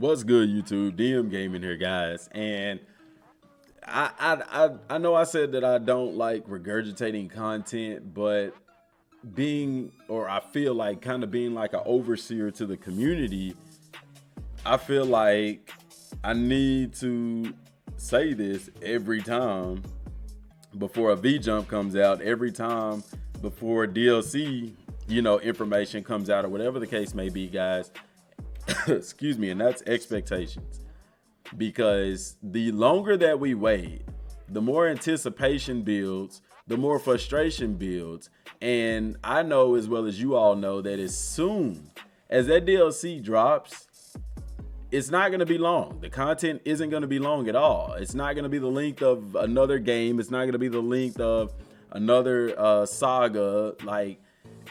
What's good, YouTube? Dmgaming here, guys. And I know I said that I don't like regurgitating content, but I feel like kind of being like an overseer to the community, I feel like I need to say this every time before a V-Jump comes out, every time before DLC, information comes out, or whatever the case may be, guys. Excuse me, and that's expectations. Because the longer that we wait, the more anticipation builds, the more frustration builds. And I know as well as you all know that as soon as that DLC drops, it's not going to be long. The content isn't going to be long at all. It's not going to be the length of another game. It's not going to be the length of another saga.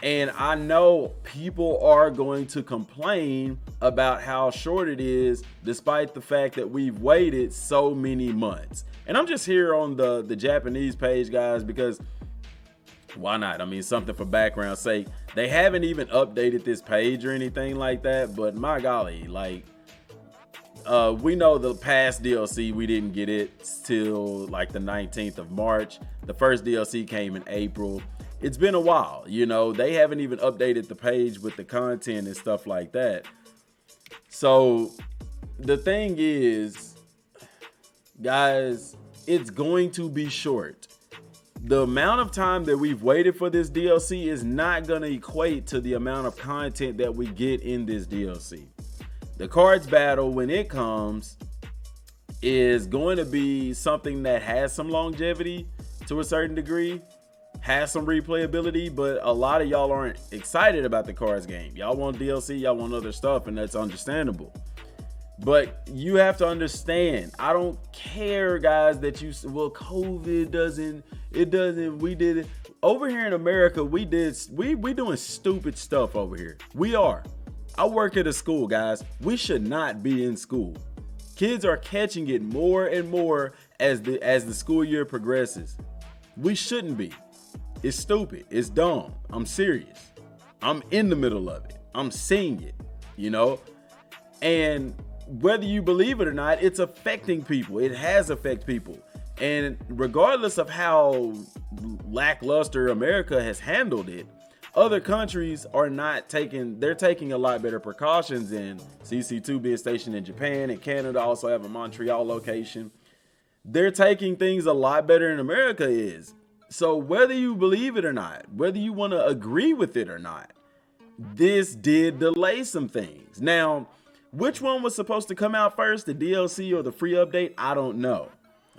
And I know people are going to complain about how short it is, despite the fact that we've waited so many months. And I'm just here on the Japanese page, guys, because why not? I mean, something for background sake. They haven't even updated this page or anything like that, but my golly, we know the past DLC, we didn't get it till like the 19th of March. The first DLC came in April. It's been a while, they haven't even updated the page with the content and stuff like that. So the thing is, guys, it's going to be short. The amount of time that we've waited for this DLC is not going to equate to the amount of content that we get in this DLC. The cards battle, when it comes, is going to be something that has some longevity to a certain degree, has some replayability, but a lot of y'all aren't excited about the cards game. Y'all want DLC, y'all want other stuff, and that's understandable. But you have to understand, I don't care, guys, that COVID doesn't, we did it. Over here in America, we doing stupid stuff over here. We are. I work at a school, guys. We should not be in school. Kids are catching it more and more as the school year progresses. We shouldn't be. It's stupid. It's dumb. I'm serious. I'm in the middle of it. I'm seeing it, and whether you believe it or not, it's affecting people. It has affected people. And regardless of how lackluster America has handled it, other countries are not they're taking a lot better precautions, and CC2 being stationed in Japan and Canada also have a Montreal location. They're taking things a lot better than America is. So whether you believe it or not, whether you want to agree with it or not, this did delay some things. Now, which one was supposed to come out first, the DLC or the free update? I don't know.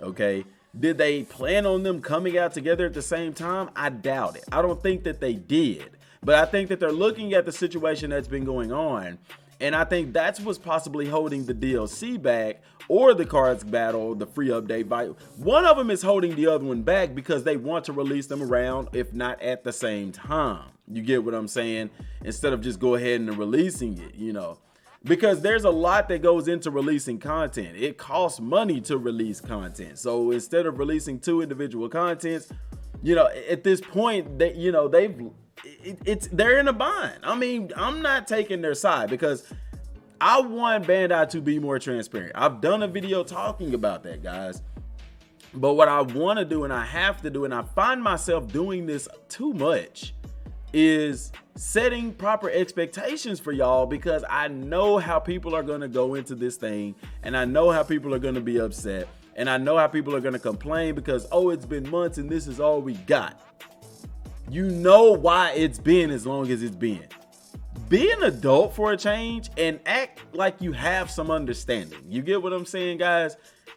Okay. Did they plan on them coming out together at the same time? I doubt it. I don't think that they did. But I think that they're looking at the situation that's been going on. And I think that's what's possibly holding the DLC back, or the cards battle, the free update. One of them is holding the other one back because they want to release them around, if not at the same time. You get what I'm saying? Instead of just go ahead and releasing it, because there's a lot that goes into releasing content. It costs money to release content. So instead of releasing 2 individual contents, at this point, they're in a bind. I mean, I'm not taking their side because I want Bandai to be more transparent. I've done a video talking about that, guys. But what I want to do, and I have to do, and I find myself doing this too much, is setting proper expectations for y'all, because I know how people are going to go into this thing, and I know how people are going to be upset, and I know how people are going to complain because, it's been months and this is all we got. You know why it's been as long as it's been. Be an adult for a change and act like you have some understanding. You get what I'm saying, guys?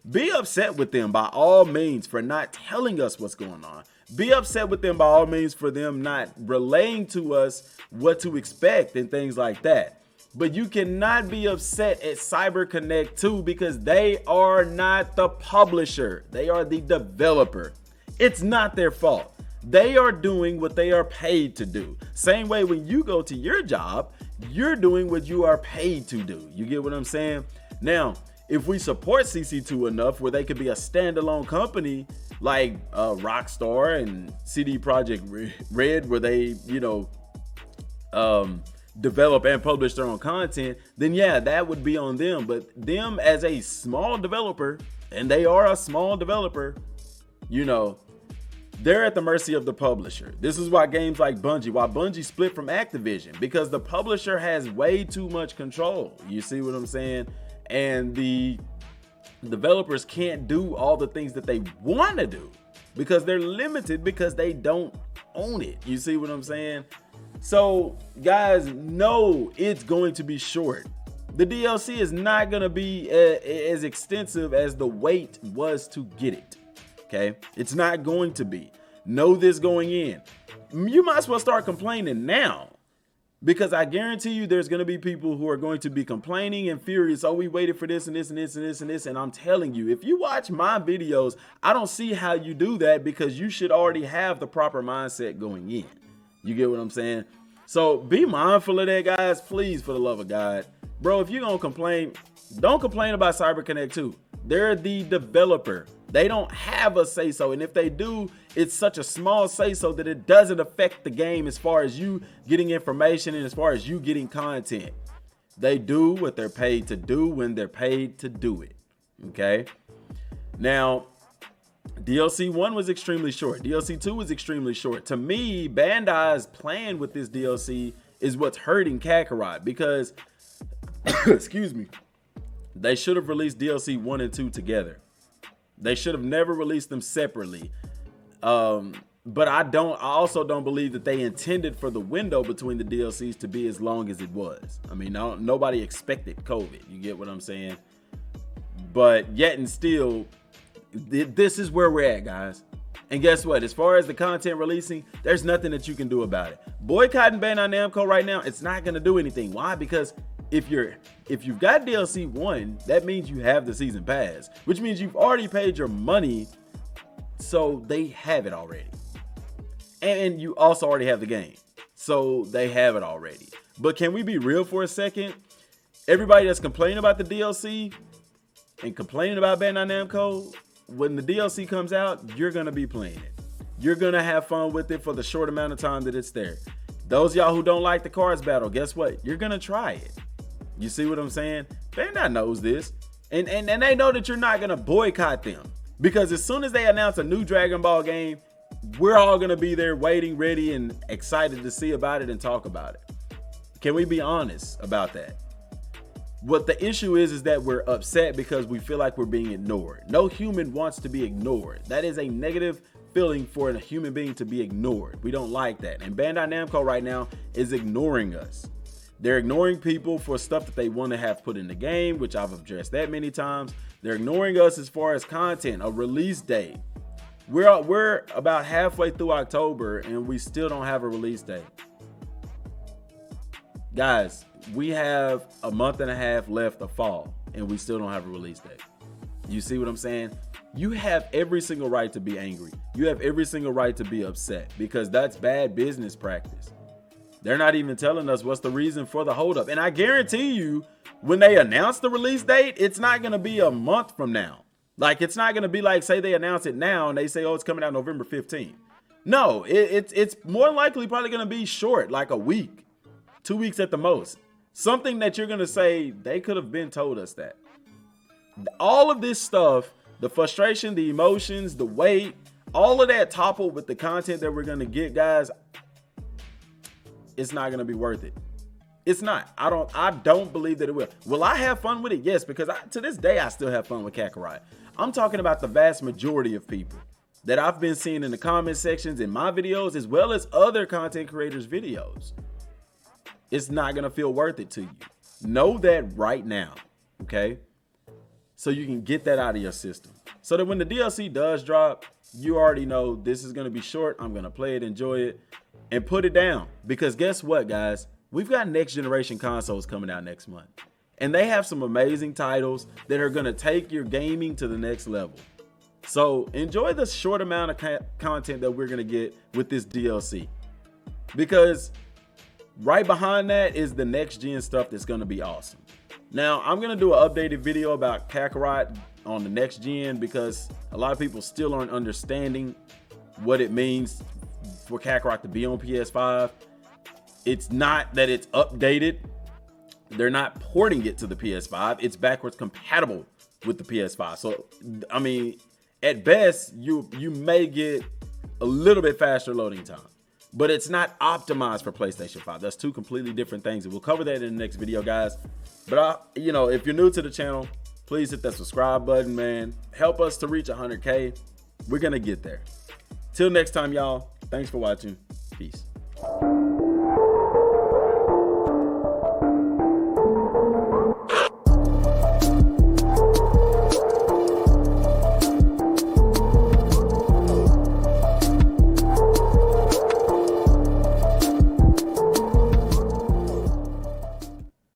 Be upset with them by all means for not telling us what's going on. Be upset with them by all means for them not relaying to us what to expect and things like that. But you cannot be upset at CyberConnect 2 because they are not the publisher. They are the developer. It's not their fault. They are doing what they are paid to do. Same way when you go to your job, you're doing what you are paid to do. You get what I'm saying? Now, if we support CC2 enough where they could be a standalone company like Rockstar and CD Projekt Red, where they, develop and publish their own content, then yeah, that would be on them. But them as a small developer, and they are a small developer, you know, they're at the mercy of the publisher. This is why games like why Bungie split from Activision, because the publisher has way too much control. You see what I'm saying? And the developers can't do all the things that they want to do because they're limited, because they don't own it. You see what I'm saying? So guys, no, it's going to be short. The DLC is not going to be as extensive as the wait was to get it. Okay, it's not going to be. Know this going in. You might as well start complaining now, because I guarantee you there's going to be people who are going to be complaining and furious. Oh, we waited for this and this and this and this and this. And I'm telling you, if you watch my videos, I don't see how you do that, because you should already have the proper mindset going in. You get what I'm saying? So be mindful of that, guys. Please, for the love of God. Bro, if you're going to complain, don't complain about CyberConnect 2. They're the developer. They don't have a say-so. And if they do, it's such a small say-so that it doesn't affect the game as far as you getting information and as far as you getting content. They do what they're paid to do when they're paid to do it. Okay? Now, DLC 1 was extremely short. DLC 2 was extremely short. To me, Bandai's plan with this DLC is what's hurting Kakarot, because, excuse me, they should have released DLC 1 and 2 together. They should have never released them separately. But I also don't believe that they intended for the window between the DLCs to be as long as it was. I mean, nobody expected COVID. You get what I'm saying? But yet and still, this is where we're at, guys. And guess what? As far as the content releasing, there's nothing that you can do about it. Boycotting Bandai Namco right now, it's not going to do anything. Why? Because if you've got DLC 1, that means you have the season pass, which means you've already paid your money, so they have it already. And you also already have the game, so they have it already. But can we be real for a second? Everybody that's complaining about the DLC and complaining about Bandai Namco, when the DLC comes out, you're going to be playing it. You're going to have fun with it for the short amount of time that it's there. Those y'all who don't like the cards battle, guess what? You're going to try it. You see what I'm saying? Bandai knows this. And they know that you're not going to boycott them. Because as soon as they announce a new Dragon Ball game, we're all going to be there waiting, ready, and excited to see about it and talk about it. Can we be honest about that? What the issue is that we're upset because we feel like we're being ignored. No human wants to be ignored. That is a negative feeling for a human being to be ignored. We don't like that. And Bandai Namco right now is ignoring us. They're ignoring people for stuff that they want to have put in the game, which I've addressed that many times. They're ignoring us as far as content, a release date. We're about halfway through October and we still don't have a release date. Guys, we have a month and a half left of fall and we still don't have a release date. You see what I'm saying? You have every single right to be angry. You have every single right to be upset, because that's bad business practice. They're not even telling us what's the reason for the holdup. And I guarantee you, when they announce the release date, it's not going to be a month from now. Like, it's not going to be like, say they announce it now and they say, oh, it's coming out November 15th. No, it's more likely probably going to be short, like a week, 2 weeks at the most. Something that you're going to say, they could have been told us that. All of this stuff, the frustration, the emotions, the wait, all of that toppled with the content that we're going to get, guys, it's not going to be worth it. It's not. I don't believe that it will. Will I have fun with it? Yes, because to this day, I still have fun with Kakarot. I'm talking about the vast majority of people that I've been seeing in the comment sections in my videos, as well as other content creators' videos. It's not going to feel worth it to you. Know that right now, okay? So you can get that out of your system. So that when the DLC does drop, you already know this is going to be short. I'm going to play it, enjoy it, and put it down. Because guess what, guys? We've got next generation consoles coming out next month. And they have some amazing titles that are going to take your gaming to the next level. So enjoy the short amount of content that we're going to get with this DLC. Because right behind that is the next gen stuff that's going to be awesome. Now, I'm going to do an updated video about Kakarot on the next gen, because a lot of people still aren't understanding what it means for Kakarot to be on PS5. It's not that it's updated. They're not porting it to the PS5. It's backwards compatible with the PS5. So, I mean, at best, you may get a little bit faster loading time, but it's not optimized for PlayStation 5. That's two completely different things. And we'll cover that in the next video, guys. But, you know, if you're new to the channel, please hit that subscribe button, man. Help us to reach 100K. We're going to get there. Till next time, y'all. Thanks for watching. Peace.